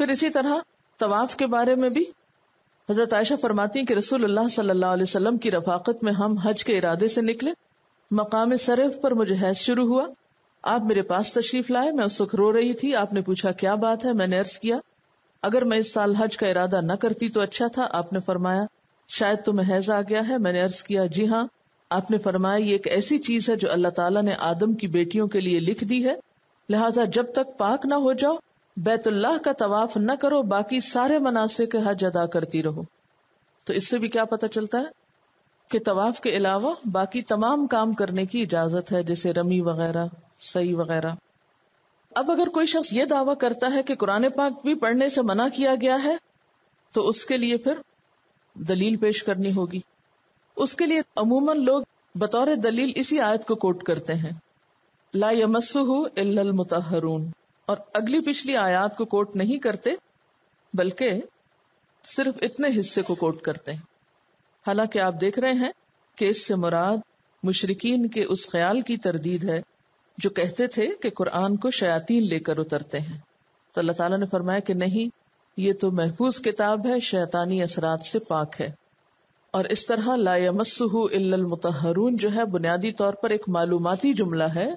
پھر اسی طرح طواف کے بارے میں بھی حضرت عائشہ فرماتی ہیں کہ رسول اللہ صلی اللہ علیہ وسلم کی رفاقت میں ہم حج کے ارادے سے نکلے. مقام صرف پر مجھے حیض شروع ہوا. آپ میرے پاس تشریف لائے. میں اس وقت رو رہی تھی. آپ نے پوچھا کیا بات ہے؟ میں نے عرض کیا اگر میں اس سال حج کا ارادہ نہ کرتی تو اچھا تھا. آپ نے فرمایا شاید تمہیں حیض آ گیا ہے. میں نے عرض کیا جی ہاں. آپ نے فرمایا یہ ایک ایسی چیز ہے جو اللہ تعالیٰ نے آدم کی بیٹیوں کے لیے لکھ دی ہے, لہٰذا جب تک پاک نہ ہو جاؤ بیت اللہ کا طواف نہ کرو, باقی سارے مناسک حج ادا کرتی رہو. تو اس سے بھی کیا پتہ چلتا ہے کہ طواف کے علاوہ باقی تمام کام کرنے کی اجازت ہے, جیسے رمی وغیرہ, سعی وغیرہ. اب اگر کوئی شخص یہ دعویٰ کرتا ہے کہ قرآن پاک بھی پڑھنے سے منع کیا گیا ہے تو اس کے لیے پھر دلیل پیش کرنی ہوگی. اس کے لیے عموماً لوگ بطور دلیل اسی آیت کو کوٹ کرتے ہیں, لا یمسہ الا المطہرون, اور اگلی پچھلی آیات کو کوٹ نہیں کرتے بلکہ صرف اتنے حصے کو کوٹ کرتے ہیں. حالانکہ آپ دیکھ رہے ہیں کہ اس سے مراد مشرکین کے اس خیال کی تردید ہے جو کہتے تھے کہ قرآن کو شیاطین لے کر اترتے ہیں. تو اللہ تعالیٰ نے فرمایا کہ نہیں, یہ تو محفوظ کتاب ہے, شیطانی اثرات سے پاک ہے. اور اس طرح لا یمسہ الا المطہرون جو ہے بنیادی طور پر ایک معلوماتی جملہ ہے,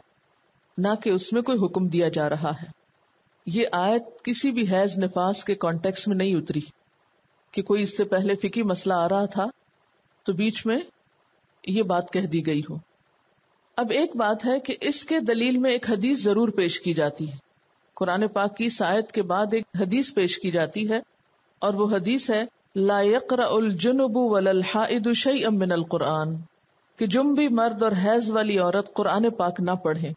نہ کہ اس میں کوئی حکم دیا جا رہا ہے. یہ آیت کسی بھی حیض نفاس کے کانٹیکس میں نہیں اتری کہ کوئی اس سے پہلے فقہی مسئلہ آ رہا تھا تو بیچ میں یہ بات کہہ دی گئی ہو. اب ایک بات ہے کہ اس کے دلیل میں ایک حدیث ضرور پیش کی جاتی ہے. قرآن پاک کی اس آیت کے بعد ایک حدیث پیش کی جاتی ہے, اور وہ حدیث ہے لا یقرأ الجنب ولا الحائض شیئا من القرآن, کہ جنبی مرد اور حیض والی عورت قرآن پاک نہ پڑھے.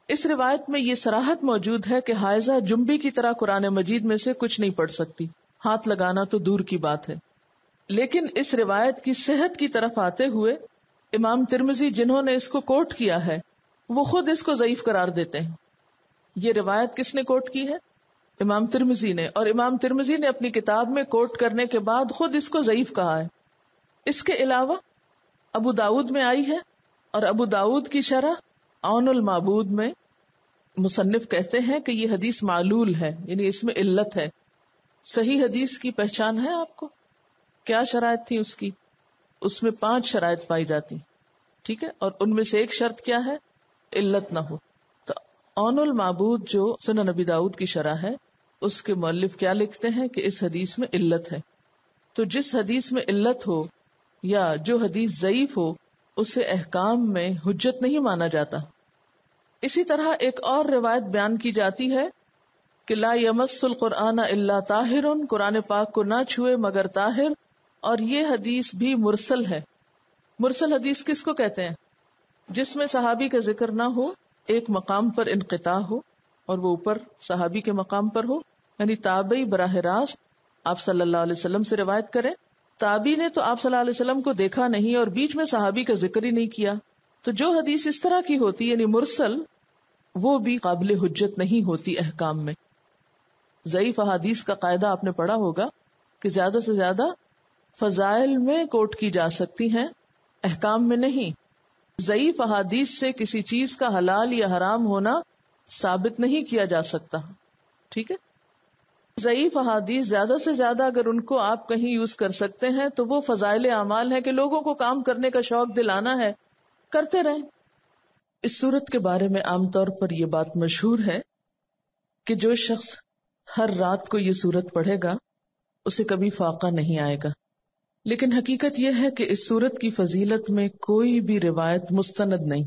اس روایت میں یہ صراحت موجود ہے کہ حائضہ جنبی کی طرح قرآن مجید میں سے کچھ نہیں پڑھ سکتی, ہاتھ لگانا تو دور کی بات ہے. لیکن اس روایت کی صحت کی طرف آتے ہوئے امام ترمذی جنہوں نے اس کو کوٹ کیا ہے وہ خود اس کو ضعیف قرار دیتے ہیں. یہ روایت کس نے کوٹ کی ہے؟ امام ترمذی نے, اور امام ترمذی نے اپنی کتاب میں کوٹ کرنے کے بعد خود اس کو ضعیف کہا ہے. اس کے علاوہ ابو داود میں آئی ہے, اور ابو داود کی شرح عون المعبود میں مصنف کہتے ہیں کہ یہ حدیث معلول ہے, یعنی اس میں علت ہے. صحیح حدیث کی پہچان ہے آپ کو؟ کیا شرائط تھی اس کی؟ اس میں 5 شرائط پائی جاتی, ٹھیک ہے, اور ان میں سے ایک شرط کیا ہے؟ علت نہ ہو. تو عون المعبود جو سنن نبی داؤد کی شرح ہے اس کے مؤلف کیا لکھتے ہیں کہ اس حدیث میں علت ہے. تو جس حدیث میں علت ہو یا جو حدیث ضعیف ہو اسے احکام میں حجت نہیں مانا جاتا. اسی طرح ایک اور روایت بیان کی جاتی ہے کہ لا یمس القرآن الا طاہر, قرآن پاک کو نہ چھوئے مگر طاہر, اور یہ حدیث بھی مرسل ہے. مرسل حدیث کس کو کہتے ہیں؟ جس میں صحابی کا ذکر نہ ہو, ایک مقام پر انقطاع ہو اور وہ اوپر صحابی کے مقام پر ہو, یعنی تابعی براہ راست آپ صلی اللہ علیہ وسلم سے روایت کریں. تابعی نے تو آپ صلی اللہ علیہ وسلم کو دیکھا نہیں اور بیچ میں صحابی کا ذکر ہی نہیں کیا. تو جو حدیث اس طرح کی ہوتی یعنی مرسل, وہ بھی قابل حجت نہیں ہوتی احکام میں. ضعیف احادیث کا قاعدہ آپ نے پڑھا ہوگا کہ زیادہ سے زیادہ فضائل میں کوٹ کی جا سکتی ہیں, احکام میں نہیں. ضعیف احادیث سے کسی چیز کا حلال یا حرام ہونا ثابت نہیں کیا جا سکتا, ٹھیک ہے. ضعیف احادیث زیادہ سے زیادہ اگر ان کو آپ کہیں یوز کر سکتے ہیں تو وہ فضائل اعمال ہے کہ لوگوں کو کام کرنے کا شوق دلانا ہے, کرتے رہیں. اس صورت کے بارے میں عام طور پر یہ بات مشہور ہے کہ جو شخص ہر رات کو یہ صورت پڑھے گا اسے کبھی فاقہ نہیں آئے گا. لیکن حقیقت یہ ہے کہ اس صورت کی فضیلت میں کوئی بھی روایت مستند نہیں.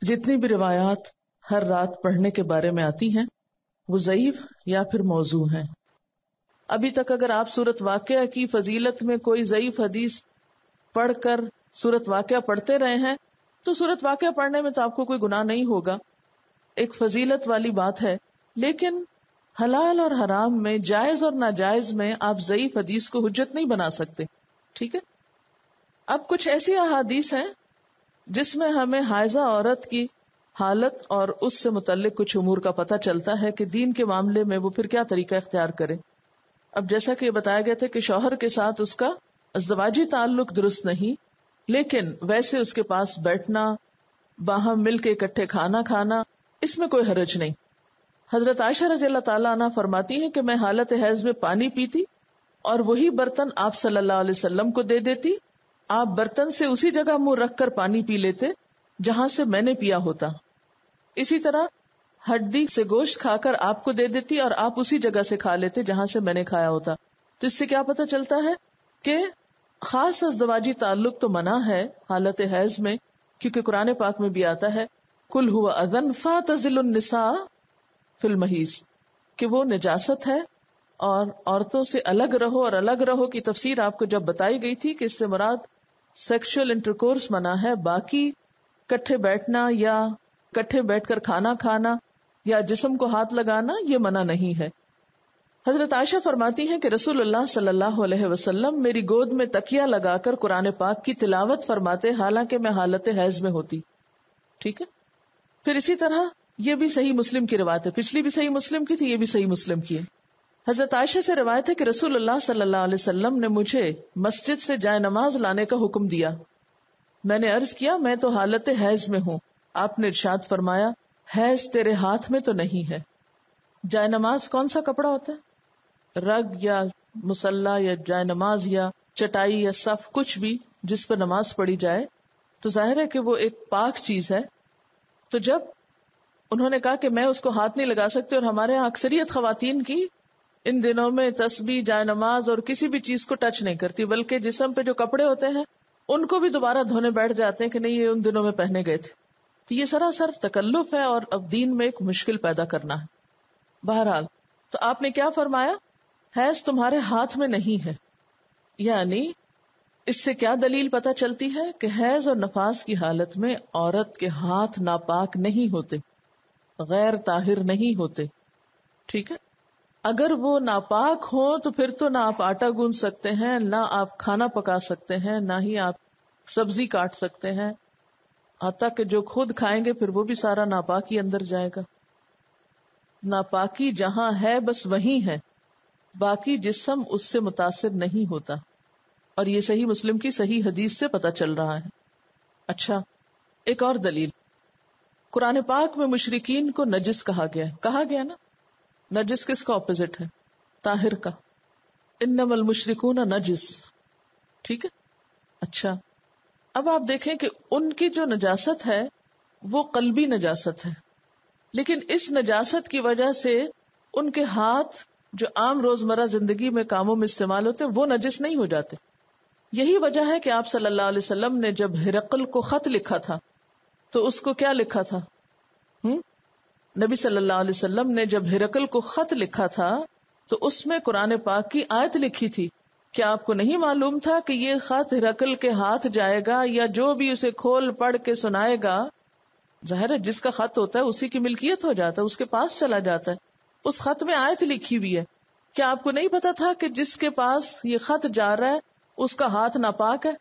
جتنی بھی روایات ہر رات پڑھنے کے بارے میں آتی ہیں وہ ضعیف یا پھر موضوع ہیں. ابھی تک اگر آپ سورت واقعہ کی فضیلت میں کوئی ضعیف حدیث پڑھ کر سورت واقعہ پڑھتے رہے ہیں تو سورت واقعہ پڑھنے میں تو آپ کو کوئی گناہ نہیں ہوگا, ایک فضیلت والی بات ہے. لیکن حلال اور حرام میں, جائز اور ناجائز میں آپ ضعیف حدیث کو حجت نہیں بنا سکتے, ٹھیک ہے. اب کچھ ایسی احادیث ہیں جس میں ہمیں حائضہ عورت کی حالت اور اس سے متعلق کچھ امور کا پتہ چلتا ہے کہ دین کے معاملے میں وہ پھر کیا طریقہ اختیار کرے. اب جیسا کہ یہ بتایا گیا تھا کہ شوہر کے ساتھ اس کا ازدواجی تعلق درست نہیں, لیکن ویسے اس کے پاس بیٹھنا, باہم مل کے اکٹھے کھانا کھانا, اس میں کوئی حرج نہیں. حضرت عائشہ رضی اللہ تعالیٰ عنہ فرماتی ہیں کہ میں حالت حیض میں پانی پیتی اور وہی برتن آپ صلی اللہ علیہ وسلم کو دے دیتی، آپ برتن سے اسی جگہ منہ رکھ کر پانی پی لیتے جہاں سے میں نے پیا ہوتا. اسی طرح ہڈی سے گوشت کھا کر آپ کو دے دیتی اور آپ اسی جگہ سے کھا لیتے جہاں سے میں نے کھایا ہوتا. تو اس سے کیا پتہ چلتا ہے کہ خاص ازدواجی تعلق تو منع ہے حالت حیض میں، کیونکہ قرآن پاک میں بھی آتا ہے قل هو اذن فاعتزلوا النساء فی المحیض، کہ وہ نجاست ہے اور عورتوں سے الگ رہو. اور الگ رہو کی تفسیر آپ کو جب بتائی گئی تھی کہ اس سے مراد سیکشل انٹرکورس منع ہے، باقی کٹھے بیٹھنا یا کٹھے بیٹھ کر کھانا کھانا یا جسم کو ہاتھ لگانا یہ منع نہیں ہے. حضرت عائشہ فرماتی ہیں کہ رسول اللہ صلی اللہ علیہ وسلم میری گود میں تکیہ لگا کر قرآن پاک کی تلاوت فرماتے حالانکہ میں حالت حیض میں ہوتی. ٹھیک ہے. پھر اسی طرح یہ بھی صحیح مسلم کی روایت ہے، پچھلی بھی صحیح مسلم کی تھی، یہ بھی صحیح مسلم کی ہے. حضرت عائشہ سے روایت ہے کہ رسول اللہ صلی اللہ علیہ وسلم نے مجھے مسجد سے جائے نماز لانے کا حکم دیا. میں نے عرض کیا میں تو حالت حیض میں ہوں. آپ نے ارشاد فرمایا حیض تیرے ہاتھ میں تو نہیں ہے. جائے نماز کون سا کپڑا ہوتا ہے؟ رگ یا مصلی یا جائے نماز یا چٹائی یا صف، کچھ بھی جس پر نماز پڑھی جائے تو ظاہر ہے کہ وہ ایک پاک چیز ہے. تو جب انہوں نے کہا کہ میں اس کو ہاتھ نہیں لگا سکتے، اور ہمارے یہاں اکثریت خواتین کی ان دنوں میں تسبیح، جائے نماز اور کسی بھی چیز کو ٹچ نہیں کرتی، بلکہ جسم پہ جو کپڑے ہوتے ہیں ان کو بھی دوبارہ دھونے بیٹھ جاتے ہیں کہ نہیں یہ ان دنوں میں پہنے گئے تھے. تو یہ سراسر تکلف ہے اور اب دین میں ایک مشکل پیدا کرنا ہے. بہرحال تو آپ نے کیا فرمایا؟ حیض تمہارے ہاتھ میں نہیں ہے. یعنی اس سے کیا دلیل پتہ چلتی ہے کہ حیض اور نفاس کی حالت میں عورت کے ہاتھ ناپاک نہیں ہوتے، غیر طاہر نہیں ہوتے. ٹھیک ہے. اگر وہ ناپاک ہوں تو پھر تو نہ آپ آٹا گوندھ سکتے ہیں، نہ آپ کھانا پکا سکتے ہیں، نہ ہی آپ سبزی کاٹ سکتے ہیں. حتیٰ کہ جو خود کھائیں گے پھر وہ بھی سارا ناپاکی اندر جائے گا. ناپاکی جہاں ہے بس وہیں ہے، باقی جسم اس سے متاثر نہیں ہوتا. اور یہ صحیح مسلم کی صحیح حدیث سے پتہ چل رہا ہے. اچھا، ایک اور دلیل، قرآن پاک میں مشرکین کو نجس کہا گیا نا. نجس کس کا اپوزٹ ہے؟ طاہر کا. انما المشرکون نجس. ٹھیک ہے. اچھا، اب آپ دیکھیں کہ ان کی جو نجاست ہے وہ قلبی نجاست ہے، لیکن اس نجاست کی وجہ سے ان کے ہاتھ جو عام روزمرہ زندگی میں کاموں میں استعمال ہوتے ہیں وہ نجس نہیں ہو جاتے. یہی وجہ ہے کہ آپ صلی اللہ علیہ وسلم نے جب ہرقل کو خط لکھا تھا تو اس کو کیا لکھا تھا؟ نبی صلی اللہ علیہ وسلم نے جب ہرقل کو خط لکھا تھا تو اس میں قرآن پاک کی آیت لکھی تھی. کیا آپ کو نہیں معلوم تھا کہ یہ خط ہرقل کے ہاتھ جائے گا یا جو بھی اسے کھول پڑھ کے سنائے گا، ظاہر ہے جس کا خط ہوتا ہے اسی کی ملکیت ہو جاتا ہے، اس کے پاس چلا جاتا ہے. اس خط میں آیت لکھی ہوئی ہے. کیا آپ کو نہیں پتا تھا کہ جس کے پاس یہ خط جا رہا ہے اس کا ہاتھ ناپاک ہے،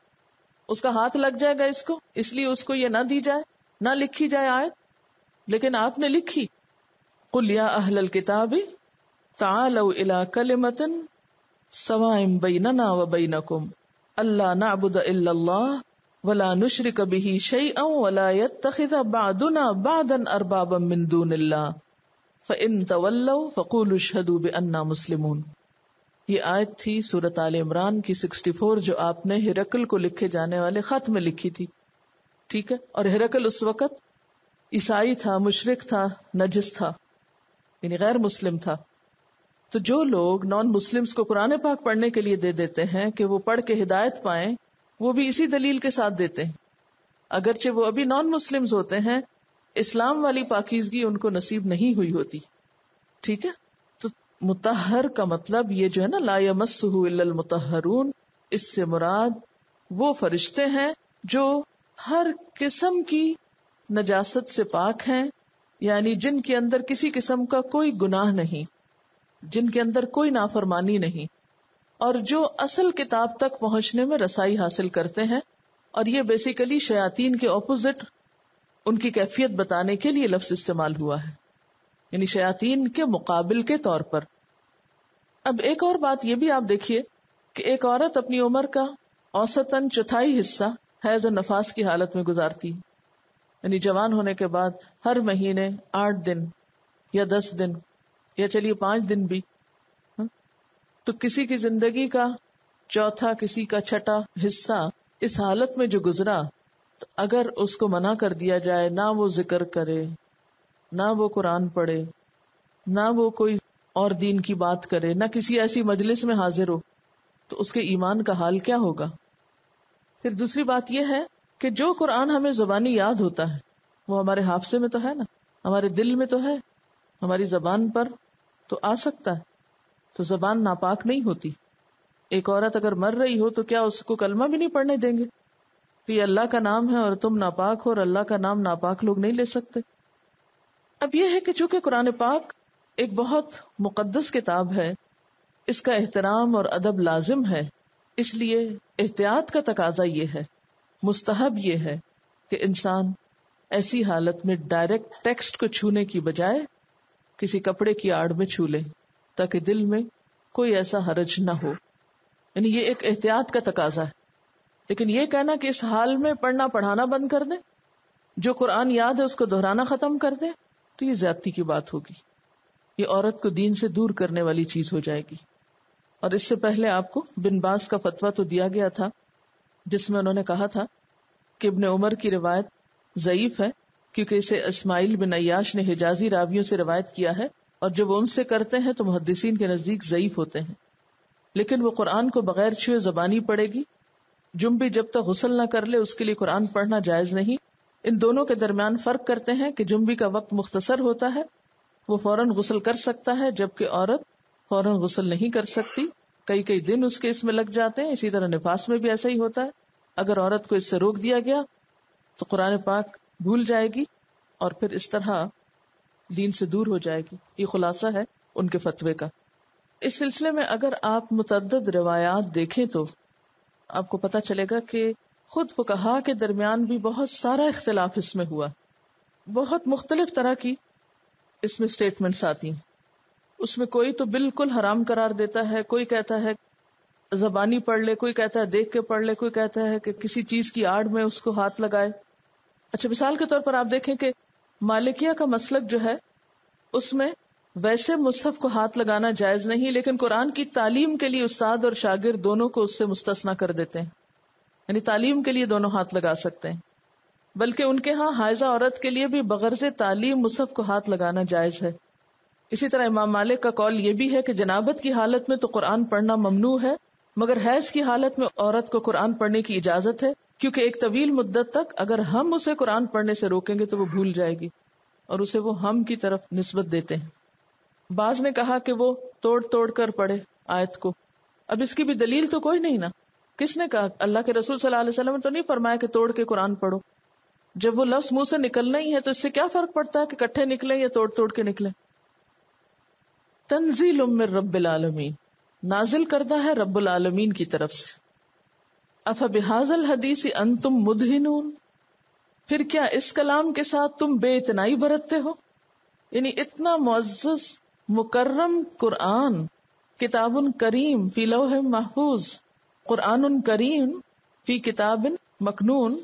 اس کا ہاتھ لگ جائے گا اس کو، اس لیے اس کو یہ نہ دی جائے، نہ لکھی جائے آیت. لیکن آپ نے لکھی قل یا اہل الکتاب تعالوا الی کلمۃ سواء بیننا وبینکم الا نعبد الا اللہ ولا نشرک به شیئا ولا يتخذ بعضنا بعضا اربابا من دون اللہ فَإِن تَوَلَّوْا فَقُولُوا اشْهَدُوا بِأَنَّا مُسْلِمُونَ. یہ آیت تھی سورۃ آل عمران کی 64 جو آپ نے ہرقل کو لکھے جانے والے خط میں لکھی تھی. ٹھیک ہے. اور ہرقل اس وقت عیسائی تھا، مشرک تھا، نجس تھا، یعنی غیر مسلم تھا. تو جو لوگ نان مسلمز کو قرآن پاک پڑھنے کے لیے دے دیتے ہیں کہ وہ پڑھ کے ہدایت پائیں، وہ بھی اسی دلیل کے ساتھ دیتے ہیں، اگرچہ وہ ابھی نان مسلمز ہوتے ہیں، اسلام والی پاکیزگی ان کو نصیب نہیں ہوئی ہوتی. ٹھیک ہے. تو مطہر کا مطلب یہ جو ہے نا لا یمسہ الا المطہرون، اس سے مراد وہ فرشتے ہیں جو ہر قسم کی نجاست سے پاک ہیں، یعنی جن کے اندر کسی قسم کا کوئی گناہ نہیں، جن کے اندر کوئی نافرمانی نہیں، اور جو اصل کتاب تک پہنچنے میں رسائی حاصل کرتے ہیں. اور یہ بیسیکلی شیاطین کے اپوزٹ ان کی کیفیت بتانے کے لیے لفظ استعمال ہوا ہے، یعنی شیاطین کے مقابل کے طور پر. اب ایک اور بات یہ بھی آپ دیکھیے کہ ایک عورت اپنی عمر کا اوسطاً چوتھائی حصہ حیض و نفاس کی حالت میں گزارتی، یعنی جوان ہونے کے بعد ہر مہینے 8 دن یا 10 دن یا چلیے 5 دن بھی، تو کسی کی زندگی کا چوتھا، کسی کا چھٹا حصہ اس حالت میں جو گزرا، تو اگر اس کو منع کر دیا جائے، نہ وہ ذکر کرے، نہ وہ قرآن پڑھے، نہ وہ کوئی اور دین کی بات کرے، نہ کسی ایسی مجلس میں حاضر ہو، تو اس کے ایمان کا حال کیا ہوگا؟ پھر دوسری بات یہ ہے کہ جو قرآن ہمیں زبانی یاد ہوتا ہے وہ ہمارے حافظے میں تو ہے نا، ہمارے دل میں تو ہے، ہماری زبان پر تو آ سکتا ہے، تو زبان ناپاک نہیں ہوتی. ایک عورت اگر مر رہی ہو تو کیا اس کو کلمہ بھی نہیں پڑھنے دیں گے کہ یہ اللہ کا نام ہے اور تم ناپاک ہو، اور اللہ کا نام ناپاک لوگ نہیں لے سکتے؟ اب یہ ہے کہ چونکہ قرآن پاک ایک بہت مقدس کتاب ہے، اس کا احترام اور ادب لازم ہے، اس لیے احتیاط کا تقاضا یہ ہے، مستحب یہ ہے کہ انسان ایسی حالت میں ڈائریکٹ ٹیکسٹ کو چھونے کی بجائے کسی کپڑے کی آڑ میں چھو لے، تاکہ دل میں کوئی ایسا حرج نہ ہو. یعنی یہ ایک احتیاط کا تقاضا ہے. لیکن یہ کہنا کہ اس حال میں پڑھنا پڑھانا بند کر دیں، جو قرآن یاد ہے اس کو دہرانا ختم کر دیں، تو یہ زیادتی کی بات ہوگی، یہ عورت کو دین سے دور کرنے والی چیز ہو جائے گی. اور اس سے پہلے آپ کو بن باز کا فتویٰ تو دیا گیا تھا، جس میں انہوں نے کہا تھا کہ ابن عمر کی روایت ضعیف ہے، کیونکہ اسے اسماعیل بن عیاش نے حجازی راویوں سے روایت کیا ہے، اور جب وہ ان سے کرتے ہیں تو محدثین کے نزدیک ضعیف ہوتے ہیں. لیکن وہ قرآن کو بغیر چھوئے زبانی پڑھے گی. جنبی جب تک غسل نہ کر لے اس کے لیے قرآن پڑھنا جائز نہیں. ان دونوں کے درمیان فرق کرتے ہیں کہ جنبی کا وقت مختصر ہوتا ہے، وہ فوراً غسل کر سکتا ہے، جبکہ عورت فوراً غسل نہیں کر سکتی، کئی دن اس کے اس میں لگ جاتے ہیں. اسی طرح نفاس میں بھی ایسا ہی ہوتا ہے. اگر عورت کو اس سے روک دیا گیا تو قرآن پاک بھول جائے گی اور پھر اس طرح دین سے دور ہو جائے گی. یہ خلاصہ ہے ان کے فتوے کا. اس سلسلے میں اگر آپ متعدد روایات دیکھیں تو آپ کو پتہ چلے گا کہ خود فقہا کے درمیان بھی بہت سارا اختلاف اس میں ہوا. بہت مختلف طرح کی اس میں سٹیٹمنٹس آتی ہیں. اس میں کوئی تو بالکل حرام قرار دیتا ہے، کوئی کہتا ہے زبانی پڑھ لے، کوئی کہتا ہے دیکھ کے پڑھ لے، کوئی کہتا ہے کہ کسی چیز کی آڑ میں اس کو ہاتھ لگائے. اچھا، مثال کے طور پر آپ دیکھیں کہ مالکیہ کا مسلک جو ہے اس میں ویسے مصحف کو ہاتھ لگانا جائز نہیں، لیکن قرآن کی تعلیم کے لیے استاد اور شاگرد دونوں کو اس سے مستثنا کر دیتے ہیں. یعنی تعلیم کے لیے دونوں ہاتھ لگا سکتے ہیں. بلکہ ان کے ہاں حائضہ عورت کے لیے بھی بغرض تعلیم مصحف کو ہاتھ لگانا جائز ہے. اسی طرح امام مالک کا قول یہ بھی ہے کہ جنابت کی حالت میں تو قرآن پڑھنا ممنوع ہے، مگر حیض کی حالت میں عورت کو قرآن پڑھنے کی اجازت ہے، کیونکہ ایک طویل مدت تک اگر ہم اسے قرآن پڑھنے سے روکیں گے تو وہ بھول جائے گی، اور اسے وہ ہم کی طرف نسبت دیتے ہیں. بعض نے کہا کہ وہ توڑ کر پڑھے آیت کو. اب اس کی بھی دلیل تو کوئی نہیں نا. کس نے کہا؟ اللہ کے رسول صلی اللہ علیہ وسلم نے تو نہیں فرمایا کہ توڑ کے قرآن پڑھو. جب وہ لفظ منہ سے نکلنا ہی ہے تو اس سے کیا فرق پڑتا ہے کہ کٹھے نکلیں یا توڑ کے نکلیں. تنزیل من رب العالمین، نازل کردہ ہے رب العالمین کی طرف سے. افبہذا الحدیث انتم مدہنون، پھر کیا اس کلام کے ساتھ تم بے اتنائی برتتے ہو؟ یعنی اتنا معزز مکرم قرآن، کتاب کریم فی لوح محفوظ، قرآن کریم فی کتاب مکنون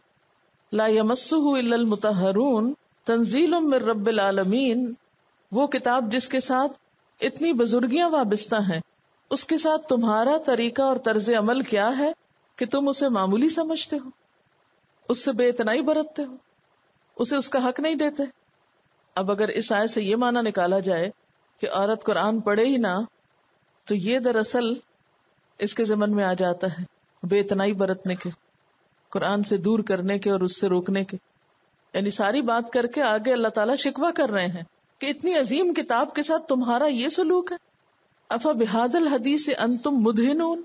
لا یمسہ الا المطہرون، تنزیل من رب العالمین، وہ کتاب جس کے ساتھ اتنی بزرگیاں وابستہ ہیں، اس کے ساتھ تمہارا طریقہ اور طرز عمل کیا ہے کہ تم اسے معمولی سمجھتے ہو، اس سے بے اتنائی برتتے ہو، اسے اس کا حق نہیں دیتے. اب اگر اس آیت سے یہ معنی نکالا جائے کہ عورت قرآن پڑھے ہی نہ، تو یہ دراصل اس کے ضمن میں آ جاتا ہے بے اتنائی برتنے کے، قرآن سے دور کرنے کے اور اس سے روکنے کے. یعنی ساری بات کر کے آگے اللہ تعالیٰ شکوہ کر رہے ہیں کہ اتنی عظیم کتاب کے ساتھ تمہارا یہ سلوک ہے. افا بہذا الحدیث انتم مدہنون.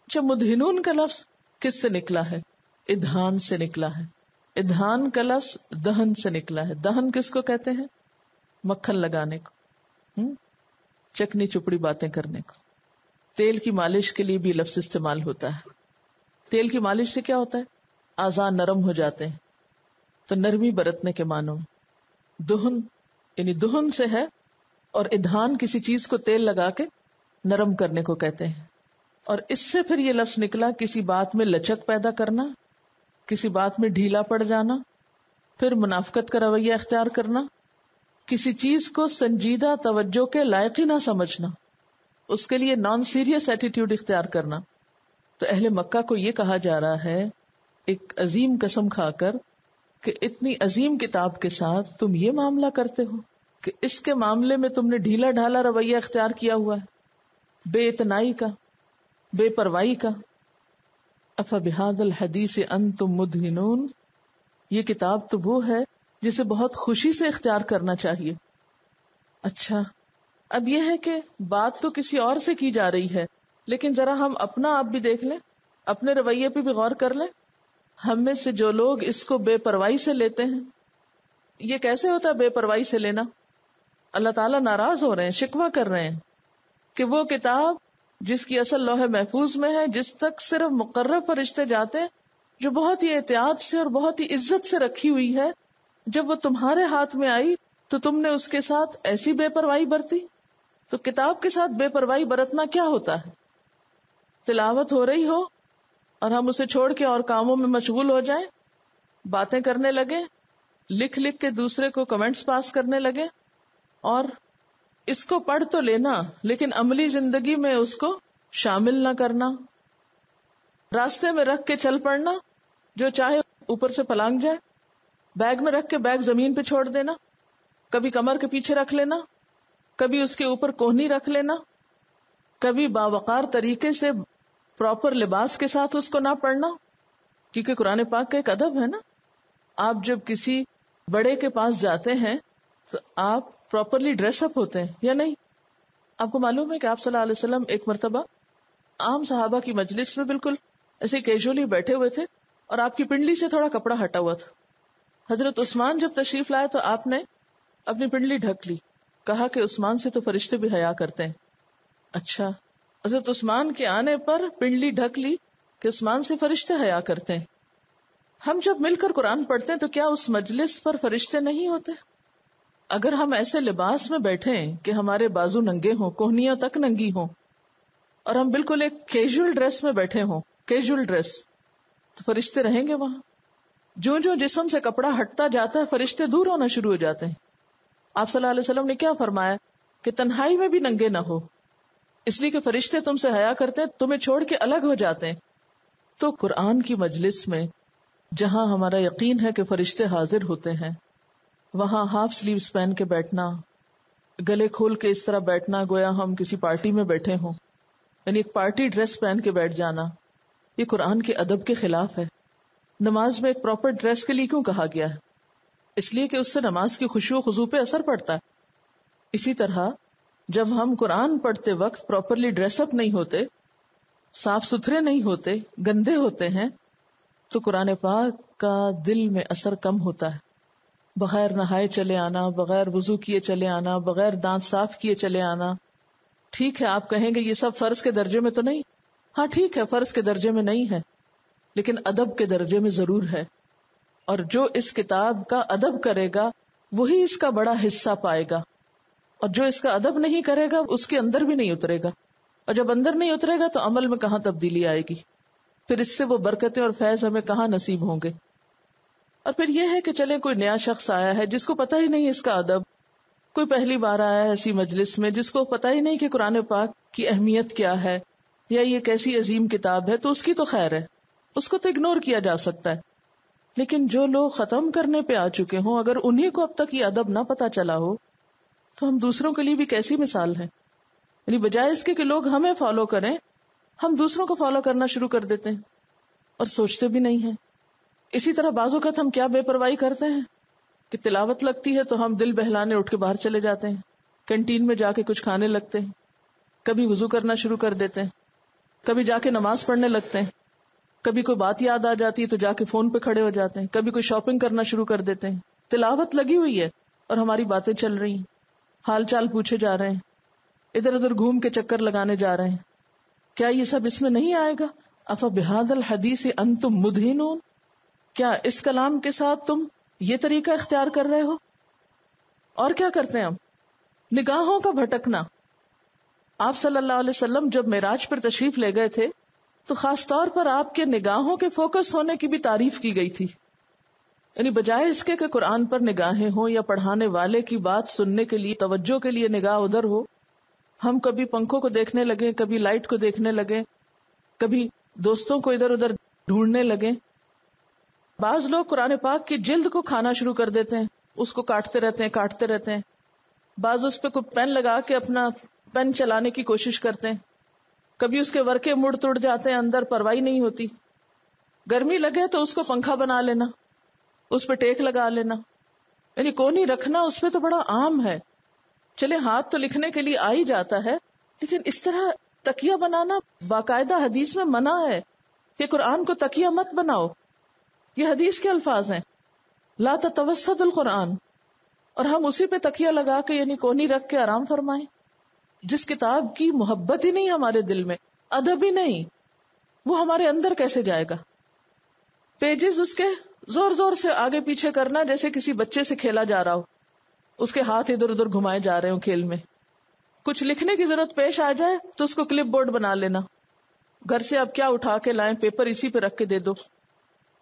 اچھا، مدہنون کا لفظ کس سے نکلا ہے؟ ادہان سے نکلا ہے. ادہان کا لفظ دہن سے نکلا ہے. دہن کس کو کہتے ہیں؟ مکھن لگانے کو، چکنی چپڑی باتیں کرنے کو. تیل کی مالش کے لیے بھی لفظ استعمال ہوتا ہے. تیل کی مالش سے کیا ہوتا ہے؟ اعضاء نرم ہو جاتے ہیں، تو نرمی برتنے کے معنوں میں. دہن یعنی دہن سے ہے، اور ادھان کسی چیز کو تیل لگا کے نرم کرنے کو کہتے ہیں. اور اس سے پھر یہ لفظ نکلا کسی بات میں لچک پیدا کرنا، کسی بات میں ڈھیلا پڑ جانا، پھر منافقت کا رویہ اختیار کرنا، کسی چیز کو سنجیدہ توجہ کے لائق ہی نہ سمجھنا، اس کے لیے نان سیریس ایٹیٹیوڈ اختیار کرنا. تو اہل مکہ کو یہ کہا جا رہا ہے ایک عظیم قسم کھا کر کہ اتنی عظیم کتاب کے ساتھ تم یہ معاملہ کرتے ہو کہ اس کے معاملے میں تم نے ڈھیلا ڈھالا رویہ اختیار کیا ہوا ہے، بے اتنائی کا، بے پرواہی کا. افبہذا الحدیث انتم مدہنون، یہ کتاب تو وہ ہے جسے بہت خوشی سے اختیار کرنا چاہیے. اچھا، اب یہ ہے کہ بات تو کسی اور سے کی جا رہی ہے، لیکن ذرا ہم اپنا آپ بھی دیکھ لیں، اپنے رویے پہ بھی غور کر لیں. ہم میں سے جو لوگ اس کو بے پرواہی سے لیتے ہیں، یہ کیسے ہوتا ہے بے پرواہی سے لینا؟ اللہ تعالیٰ ناراض ہو رہے ہیں، شکوہ کر رہے ہیں کہ وہ کتاب جس کی اصل لوح محفوظ میں ہے، جس تک صرف مقرب فرشتے جاتے ہیں، جو بہت ہی احتیاط سے اور بہت ہی عزت سے رکھی ہوئی ہے، جب وہ تمہارے ہاتھ میں آئی تو تم نے اس کے ساتھ ایسی بے پرواہی برتی. تو کتاب کے ساتھ بے پرواہی برتنا کیا ہوتا ہے؟ تلاوت ہو رہی ہو اور ہم اسے چھوڑ کے اور کاموں میں مشغول ہو جائیں، باتیں کرنے لگے، لکھ لکھ کے دوسرے کو کمنٹس پاس کرنے لگے، اور اس کو پڑھ تو لینا لیکن عملی زندگی میں اس کو شامل نہ کرنا، راستے میں رکھ کے چل پڑنا، جو چاہے اوپر سے پلانگ جائے، بیگ میں رکھ کے بیگ زمین پہ چھوڑ دینا، کبھی کمر کے پیچھے رکھ لینا، کبھی اس کے اوپر کوہنی رکھ لینا، کبھی باوقار طریقے سے پراپر لباس کے ساتھ اس کو نہ پڑھنا، کیونکہ قرآن پاک کا ایک ادب ہے نا. آپ جب کسی بڑے کے پاس جاتے ہیں تو آپ پراپرلی ڈریس اپ ہوتے ہیں یا نہیں؟ آپ کو معلوم ہے کہ آپ صلی اللہ علیہ وسلم ایک مرتبہ عام صحابہ کی مجلس میں بالکل ایسے کیجولی بیٹھے ہوئے تھے اور آپ کی پنڈلی سے تھوڑا کپڑا ہٹا ہوا تھا. حضرت عثمان جب تشریف لائے تو آپ نے اپنی پنڈلی ڈھک لی، کہا کہ عثمان سے تو فرشتے بھی حیا کرتے ہیں. اچھا، حضرت عثمان کے آنے پر پنڈلی ڈھک لی کہ عثمان سے فرشتے حیا کرتے ہیں. ہم جب مل کر قرآن پڑھتے ہیں تو کیا اس مجلس پر فرشتے نہیں ہوتے؟ اگر ہم ایسے لباس میں بیٹھے ہیں کہ ہمارے بازو ننگے ہوں، کوہنیاں تک ننگی ہوں، اور ہم بالکل ایک کیجول ڈریس میں بیٹھے ہوں، کیجول ڈریس، تو فرشتے رہیں گے وہاں؟ جو جسم سے کپڑا ہٹتا جاتا ہے فرشتے دور ہونا شروع ہو جاتے ہیں. آپ صلی اللہ علیہ وسلم نے کیا فرمایا کہ تنہائی میں بھی ننگے نہ ہو، اس لیے کہ فرشتے تم سے حیا کرتے ہیں، تمہیں چھوڑ کے الگ ہو جاتے ہیں. تو قرآن کی مجلس میں جہاں ہمارا یقین ہے کہ فرشتے حاضر ہوتے ہیں، وہاں ہاف سلیوز پہن کے بیٹھنا، گلے کھول کے اس طرح بیٹھنا گویا ہم کسی پارٹی میں بیٹھے ہوں، یعنی ایک پارٹی ڈریس پہن کے بیٹھ جانا، یہ قرآن کے ادب کے خلاف ہے. نماز میں ایک پراپر ڈریس کے لیے کیوں کہا گیا ہے؟ اس لیے کہ اس سے نماز کی خشوع و خضوع پہ اثر پڑتا ہے. اسی طرح جب ہم قرآن پڑھتے وقت پراپرلی ڈریس اپ نہیں ہوتے، صاف ستھرے نہیں ہوتے، گندے ہوتے ہیں، تو قرآن پاک کا دل میں اثر کم ہوتا ہے. بغیر نہائے چلے آنا، بغیر وضو کیے چلے آنا، بغیر دانت صاف کیے چلے آنا. ٹھیک ہے آپ کہیں گے یہ سب فرض کے درجے میں تو نہیں، ہاں ٹھیک ہے فرض کے درجے میں نہیں ہے، لیکن ادب کے درجے میں ضرور ہے. اور جو اس کتاب کا ادب کرے گا وہی اس کا بڑا حصہ پائے گا، اور جو اس کا ادب نہیں کرے گا اس کے اندر بھی نہیں اترے گا، اور جب اندر نہیں اترے گا تو عمل میں کہاں تبدیلی آئے گی، پھر اس سے وہ برکتیں اور فیض ہمیں کہاں نصیب ہوں گے. اور پھر یہ ہے کہ چلے کوئی نیا شخص آیا ہے جس کو پتہ ہی نہیں اس کا ادب، کوئی پہلی بار آیا ہے ایسی مجلس میں جس کو پتہ ہی نہیں کہ قرآن پاک کی اہمیت کیا ہے یا یہ کیسی عظیم کتاب ہے، تو اس کی تو خیر ہے، اس کو تو اگنور کیا جا سکتا ہے. لیکن جو لوگ ختم کرنے پہ آ چکے ہوں، اگر انہیں کو اب تک یہ ادب نہ پتا چلا ہو تو ہم دوسروں کے لیے بھی کیسی مثال ہیں. یعنی بجائے اس کے کہ لوگ ہمیں فالو کریں، ہم دوسروں کو فالو کرنا شروع کر دیتے ہیں اور سوچتے بھی نہیں ہیں. اسی طرح بعض اوقات ہم کیا بے پرواہی کرتے ہیں کہ تلاوت لگتی ہے تو ہم دل بہلانے اٹھ کے باہر چلے جاتے ہیں، کینٹین میں جا کے کچھ کھانے لگتے ہیں، کبھی وضو کرنا شروع کر دیتے ہیں، کبھی جا کے نماز پڑھنے لگتے ہیں، کبھی کوئی بات یاد آ جاتی ہے تو جا کے فون پہ کھڑے ہو جاتے ہیں، کبھی کوئی شاپنگ کرنا شروع کر دیتے ہیں. تلاوت لگی ہوئی ہے اور ہماری باتیں چل رہی ہیں، حال چال پوچھے جا رہے ہیں، ادھر ادھر گھوم کے چکر لگانے جا رہے ہیں. کیا یہ سب اس میں نہیں آئے گا؟ افبہذا الحدیث انتم مدہنون، کیا اس کلام کے ساتھ تم یہ طریقہ اختیار کر رہے ہو؟ اور کیا کرتے ہیں ہم؟ نگاہوں کا بھٹکنا. آپ صلی اللہ علیہ وسلم جب معراج پر تشریف لے گئے تھے تو خاص طور پر آپ کے نگاہوں کے فوکس ہونے کی بھی تعریف کی گئی تھی. یعنی بجائے اس کے کہ قرآن پر نگاہیں ہوں یا پڑھانے والے کی بات سننے کے لیے توجہ کے لیے نگاہ ادھر ہو، ہم کبھی پنکھوں کو دیکھنے لگیں، کبھی لائٹ کو دیکھنے لگیں، کبھی دوستوں کو ادھر ادھر ڈھونڈنے لگیں. بعض لوگ قرآن پاک کی جلد کو کھانا شروع کر دیتے ہیں، اس کو کاٹتے رہتے ہیں. بعض اس پہ کوئی پین لگا کے اپنا پین چلانے کی کوشش کرتے ہیں، کبھی اس کے ورقے مڑ توڑ جاتے ہیں، اندر پرواہی نہیں ہوتی. گرمی لگے تو اس کو پنکھا بنا لینا، اس پہ ٹیک لگا لینا، یعنی کونی رکھنا اس پہ تو بڑا عام ہے. چلے ہاتھ تو لکھنے کے لیے آ ہی جاتا ہے، لیکن اس طرح تکیہ بنانا باقاعدہ حدیث میں منع ہے کہ قرآن کو تکیہ مت بناؤ. یہ حدیث کے الفاظ ہیں، لا تتوسد القرآن، اور ہم اسی پہ تکیہ لگا کے یعنی کونی رکھ کے آرام فرمائیں. جس کتاب کی محبت ہی نہیں ہمارے دل میں، ادب ہی نہیں، وہ ہمارے اندر کیسے جائے گا؟ پیجز اس کے زور زور سے آگے پیچھے کرنا جیسے کسی بچے سے کھیلا جا رہا ہو، اس کے ہاتھ ادھر ادھر گھمائے جا رہے ہوں کھیل میں. کچھ لکھنے کی ضرورت پیش آ جائے تو اس کو کلپ بورڈ بنا لینا، گھر سے اب کیا اٹھا کے لائیں، پیپر اسی پہ رکھ کے دے دو،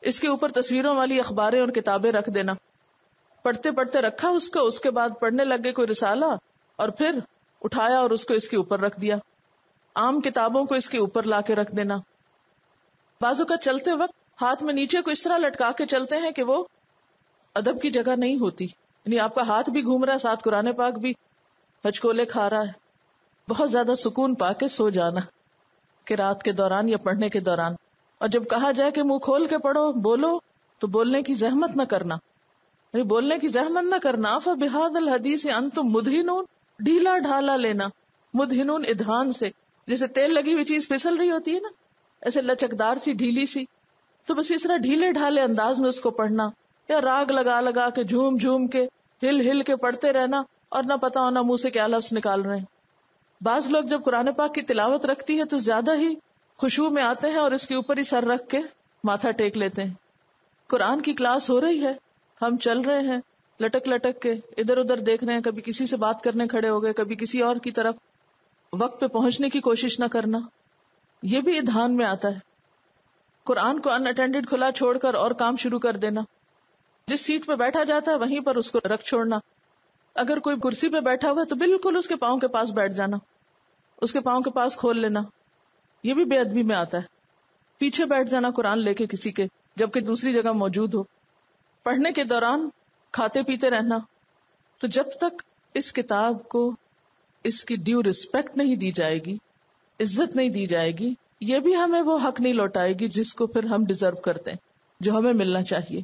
اس کے اوپر تصویروں والی اخباریں اور کتابیں رکھ دینا. پڑھتے پڑھتے رکھا اس کو، اس کے بعد پڑھنے لگ گئے کوئی رسالہ، اور پھر اٹھایا اور اس کو اس کے اوپر رکھ دیا. عام کتابوں کو اس کے اوپر لا کے رکھ دینا. بازو کا چلتے وقت ہاتھ میں نیچے کو اس طرح لٹکا کے چلتے ہیں کہ وہ ادب کی جگہ نہیں ہوتی، یعنی آپ کا ہاتھ بھی گھوم رہا ہے، ساتھ قرآن پاک بھی ہچکولے کھا رہا ہے. بہت زیادہ سکون پا کے سو جانا قرات کے دوران یا پڑھنے کے دوران. اور جب کہا جائے کہ منہ کھول کے پڑھو، بولو، تو بولنے کی زحمت نہ کرنا، یعنی بولنے کی زحمت نہ کرنا. فبہذا الحدیث انتم مدہنون، ڈھیلا ڈھالا لینا. مدہنون ادھان سے، جیسے تیل لگی ہوئی چیز پھسل رہی ہوتی ہے نا، ایسے لچکدار سی ڈھیلی سی، تو بس اس طرح ڈھیلے ڈھالے انداز میں اس کو پڑھنا، یا راگ لگا لگا کے جھوم جھوم کے ہل ہل کے پڑھتے رہنا اور نہ پتا ہونا منہ سے کیا لفظ نکال رہے ہیں. بعض لوگ جب قرآن پاک کی تلاوت رکھتی ہے تو زیادہ ہی خشوع میں آتے ہیں اور اس کے اوپر ہی سر رکھ کے ماتھا ٹیک لیتے ہیں. قرآن کی کلاس ہو رہی ہے، ہم چل رہے ہیں لٹک لٹک کے، ادھر ادھر دیکھ رہے ہیں، کبھی کسی سے بات کرنے کھڑے ہو گئے، کبھی کسی اور کی طرف، وقت پہ پہنچنے کی کوشش نہ کرنا، یہ بھی ادھان میں آتا ہے. قرآن کو ان اٹینڈڈ کھلا چھوڑ کر اور کام شروع کر دینا. جس سیٹ پہ بیٹھا جاتا ہے وہیں پر اس کو رکھ چھوڑنا. اگر کوئی کرسی پہ بیٹھا ہوا ہے تو بالکل اس کے پاؤں کے پاس بیٹھ جانا، اس کے پاؤں کے پاس کھول لینا، یہ بھی بے ادبی میں آتا ہے. پیچھے بیٹھ جانا قرآن لے کے کسی کے، جبکہ دوسری جگہ موجود ہو. پڑھنے کے دوران کھاتے پیتے رہنا. تو جب تک اس کتاب کو اس کی ڈیو رسپیکٹ نہیں دی جائے گی، عزت نہیں دی جائے گی، یہ بھی ہمیں وہ حق نہیں لوٹائے گی جس کو پھر ہم ڈیزرو کرتے ہیں، جو ہمیں ملنا چاہیے.